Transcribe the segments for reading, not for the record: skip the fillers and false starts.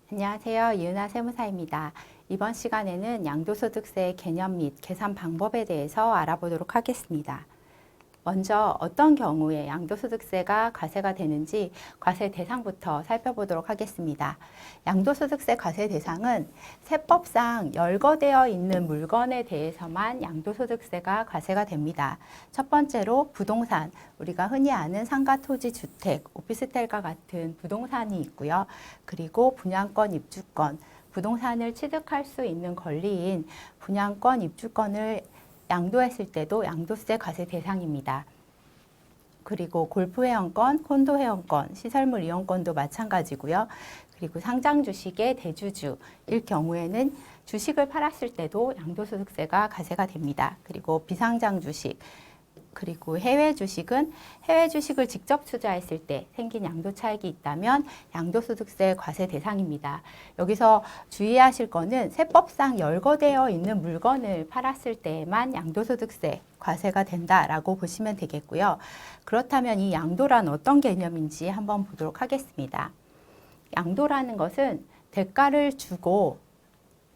안녕하세요. 이은하 세무사입니다. 이번 시간에는 양도소득세의 개념 및 계산 방법에 대해서 알아보도록 하겠습니다. 먼저 어떤 경우에 양도소득세가 과세가 되는지 과세 대상부터 살펴보도록 하겠습니다. 양도소득세 과세 대상은 세법상 열거되어 있는 물건에 대해서만 양도소득세가 과세가 됩니다. 첫 번째로 부동산, 우리가 흔히 아는 상가, 토지, 주택, 오피스텔과 같은 부동산이 있고요. 그리고 분양권, 입주권, 부동산을 취득할 수 있는 권리인 분양권, 입주권을 양도했을 때도 양도세 과세 대상입니다. 그리고 골프 회원권, 콘도 회원권, 시설물 이용권도 마찬가지고요. 그리고 상장 주식의 대주주일 경우에는 주식을 팔았을 때도 양도소득세가 과세가 됩니다. 그리고 비상장 주식, 그리고 해외 주식은 해외 주식을 직접 투자했을 때 생긴 양도 차익이 있다면 양도소득세 과세 대상입니다. 여기서 주의하실 거는 세법상 열거되어 있는 물건을 팔았을 때만 양도소득세 과세가 된다라고 보시면 되겠고요. 그렇다면 이 양도란 어떤 개념인지 한번 보도록 하겠습니다. 양도라는 것은 대가를 주고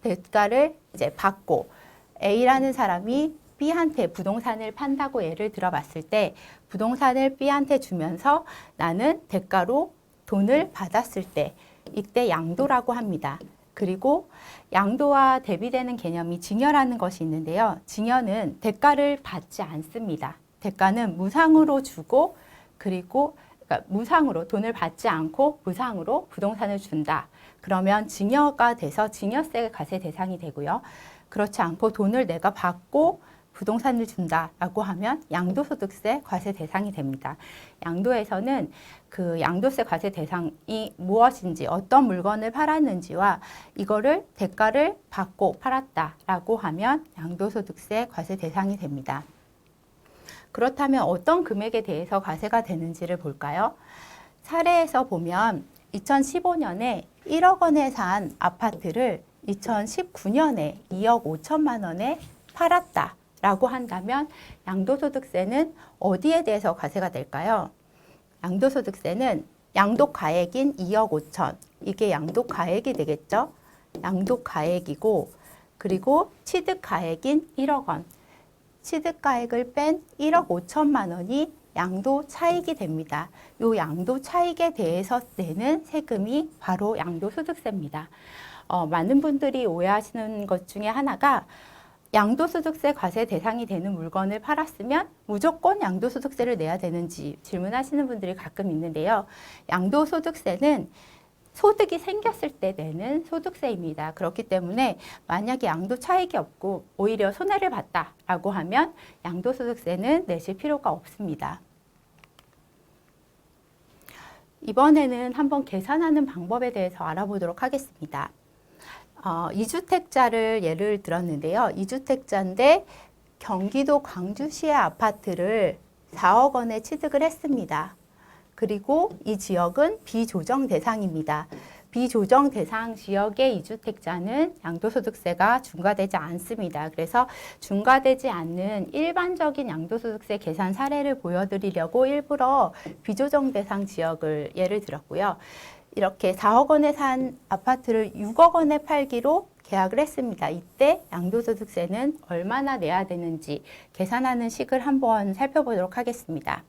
대가를 이제 받고 A라는 사람이 B한테 부동산을 판다고 예를 들어 봤을 때 부동산을 B한테 주면서 나는 대가로 돈을 받았을 때 이때 양도라고 합니다. 그리고 양도와 대비되는 개념이 증여라는 것이 있는데요. 증여는 대가를 받지 않습니다. 대가는 무상으로 주고 그리고 그러니까 무상으로 돈을 받지 않고 무상으로 부동산을 준다. 그러면 증여가 돼서 증여세 과세 대상이 되고요. 그렇지 않고 돈을 내가 받고 부동산을 준다라고 하면 양도소득세 과세 대상이 됩니다. 양도에서는 그 양도세 과세 대상이 무엇인지 어떤 물건을 팔았는지와 이거를 대가를 받고 팔았다라고 하면 양도소득세 과세 대상이 됩니다. 그렇다면 어떤 금액에 대해서 과세가 되는지를 볼까요? 사례에서 보면 2015년에 1억 원에 산 아파트를 2019년에 2억 5천만 원에 팔았다. 라고 한다면 양도소득세는 어디에 대해서 과세가 될까요? 양도소득세는 양도가액인 2억 5천, 이게 양도가액이 되겠죠? 양도가액이고 그리고 취득가액인 1억 원, 취득가액을 뺀 1억 5천만 원이 양도차익이 됩니다. 이 양도차익에 대해서 내는 세금이 바로 양도소득세입니다. 많은 분들이 오해하시는 것 중에 하나가 양도소득세 과세 대상이 되는 물건을 팔았으면 무조건 양도소득세를 내야 되는지 질문하시는 분들이 가끔 있는데요. 양도소득세는 소득이 생겼을 때 내는 소득세입니다. 그렇기 때문에 만약에 양도 차익이 없고 오히려 손해를 봤다라고 하면 양도소득세는 내실 필요가 없습니다. 이번에는 한번 계산하는 방법에 대해서 알아보도록 하겠습니다. 2주택자를 예를 들었는데요. 2주택자인데 경기도 광주시의 아파트를 4억 원에 취득을 했습니다. 그리고 이 지역은 비조정 대상입니다. 비조정 대상 지역의 2주택자는 양도소득세가 중과되지 않습니다. 그래서 중과되지 않는 일반적인 양도소득세 계산 사례를 보여드리려고 일부러 비조정 대상 지역을 예를 들었고요. 이렇게 4억 원에 산 아파트를 6억 원에 팔기로 계약을 했습니다. 이때 양도소득세는 얼마나 내야 되는지 계산하는 식을 한번 살펴보도록 하겠습니다.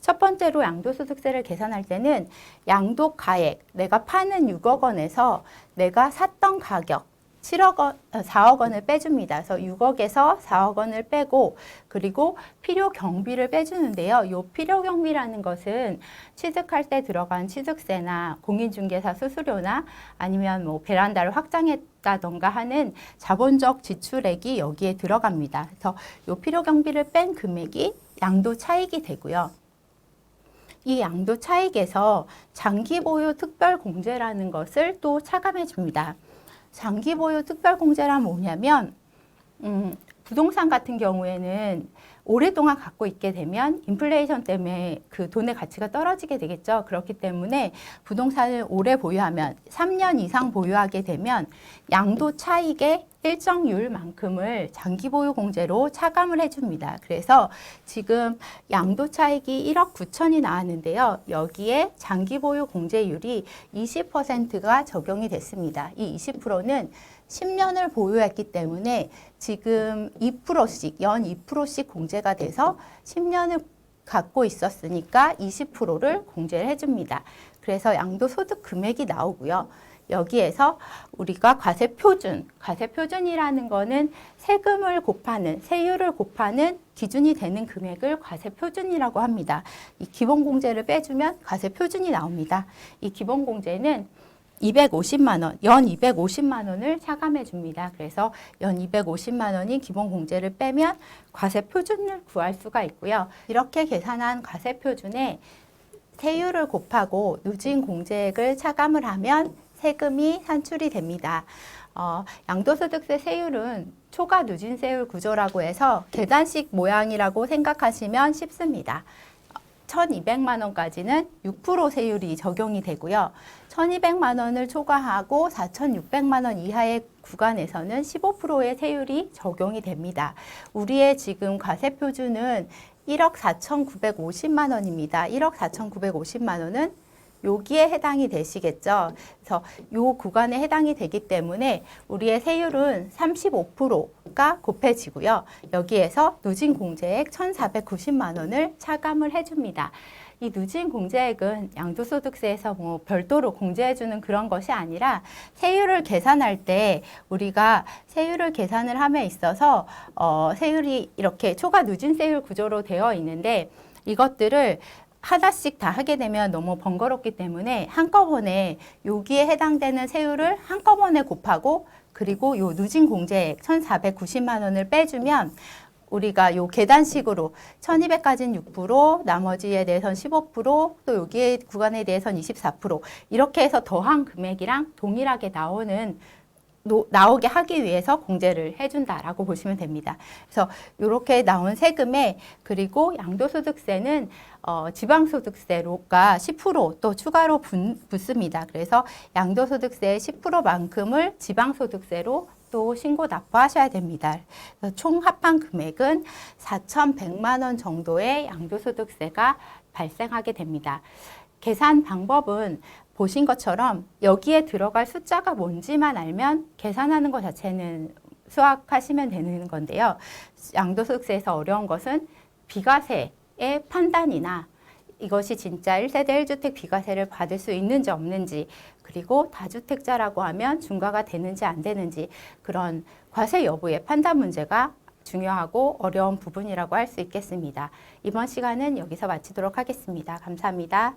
첫 번째로 양도소득세를 계산할 때는 양도가액, 내가 파는 6억 원에서 내가 샀던 가격 4억 원을 빼줍니다. 그래서 6억에서 4억 원을 빼고 그리고 필요 경비를 빼주는데요. 이 필요 경비라는 것은 취득할 때 들어간 취득세나 공인중개사 수수료나 아니면 뭐 베란다를 확장했다던가 하는 자본적 지출액이 여기에 들어갑니다. 그래서 이 필요 경비를 뺀 금액이 양도 차익이 되고요. 이 양도 차익에서 장기 보유 특별 공제라는 것을 또 차감해 줍니다. 장기 보유 특별 공제란 뭐냐면 부동산 같은 경우에는 오랫동안 갖고 있게 되면 인플레이션 때문에 그 돈의 가치가 떨어지게 되겠죠. 그렇기 때문에 부동산을 오래 보유하면 3년 이상 보유하게 되면 양도 차익의 일정률만큼을 장기 보유 공제로 차감을 해줍니다. 그래서 지금 양도 차익이 1억 9천이 나왔는데요. 여기에 장기 보유 공제율이 20%가 적용이 됐습니다. 이 20%는 10년을 보유했기 때문에 지금 2%씩, 연 2%씩 공제가 돼서 10년을 갖고 있었으니까 20%를 공제를 해줍니다. 그래서 양도소득 금액이 나오고요. 여기에서 우리가 과세표준이라는 거는 세금을 곱하는, 세율을 곱하는 기준이 되는 금액을 과세표준이라고 합니다. 이 기본공제를 빼주면 과세표준이 나옵니다. 이 기본공제는 250만 원, 연 250만 원을 차감해 줍니다. 그래서 연 250만 원이 기본 공제를 빼면 과세 표준을 구할 수가 있고요. 이렇게 계산한 과세 표준에 세율을 곱하고 누진 공제액을 차감을 하면 세금이 산출이 됩니다. 양도소득세 세율은 초과 누진세율 구조라고 해서 계단식 모양이라고 생각하시면 쉽습니다. 1,200만 원까지는 6% 세율이 적용이 되고요. 1,200만 원을 초과하고 4,600만 원 이하의 구간에서는 15%의 세율이 적용이 됩니다. 우리의 지금 과세 표준은 1억 4,950만 원입니다. 1억 4,950만 원은 여기에 해당이 되시겠죠. 그래서 이 구간에 해당이 되기 때문에 우리의 세율은 35%가 곱해지고요. 여기에서 누진 공제액 1,490만 원을 차감을 해줍니다. 이 누진 공제액은 양도소득세에서 뭐 별도로 공제해주는 그런 것이 아니라 세율을 계산할 때 우리가 세율을 계산을 함에 있어서 세율이 이렇게 초과 누진세율 구조로 되어 있는데 이것들을 하나씩 다 하게 되면 너무 번거롭기 때문에 한꺼번에 여기에 해당되는 세율을 한꺼번에 곱하고 그리고 요 누진 공제액 1,490만 원을 빼주면 우리가 요 계단식으로 1,200까지는 6%, 나머지에 대해서는 15%, 또 여기에 구간에 대해서는 24% 이렇게 해서 더한 금액이랑 동일하게 나오게 하기 위해서 공제를 해준다라고 보시면 됩니다. 그래서 이렇게 나온 세금에 그리고 양도소득세는 지방소득세가 10%또 추가로 붙습니다. 그래서 양도소득세의 10%만큼을 지방소득세로 또 신고 납부하셔야 됩니다. 총 합한 금액은 4,100만 원 정도의 양도소득세가 발생하게 됩니다. 계산 방법은 보신 것처럼 여기에 들어갈 숫자가 뭔지만 알면 계산하는 것 자체는 수학하시면 되는 건데요. 양도소득세에서 어려운 것은 비과세의 판단이나 이것이 진짜 1세대 1주택 비과세를 받을 수 있는지 없는지 그리고 다주택자라고 하면 중과가 되는지 안 되는지 그런 과세 여부의 판단 문제가 중요하고 어려운 부분이라고 할 수 있겠습니다. 이번 시간은 여기서 마치도록 하겠습니다. 감사합니다.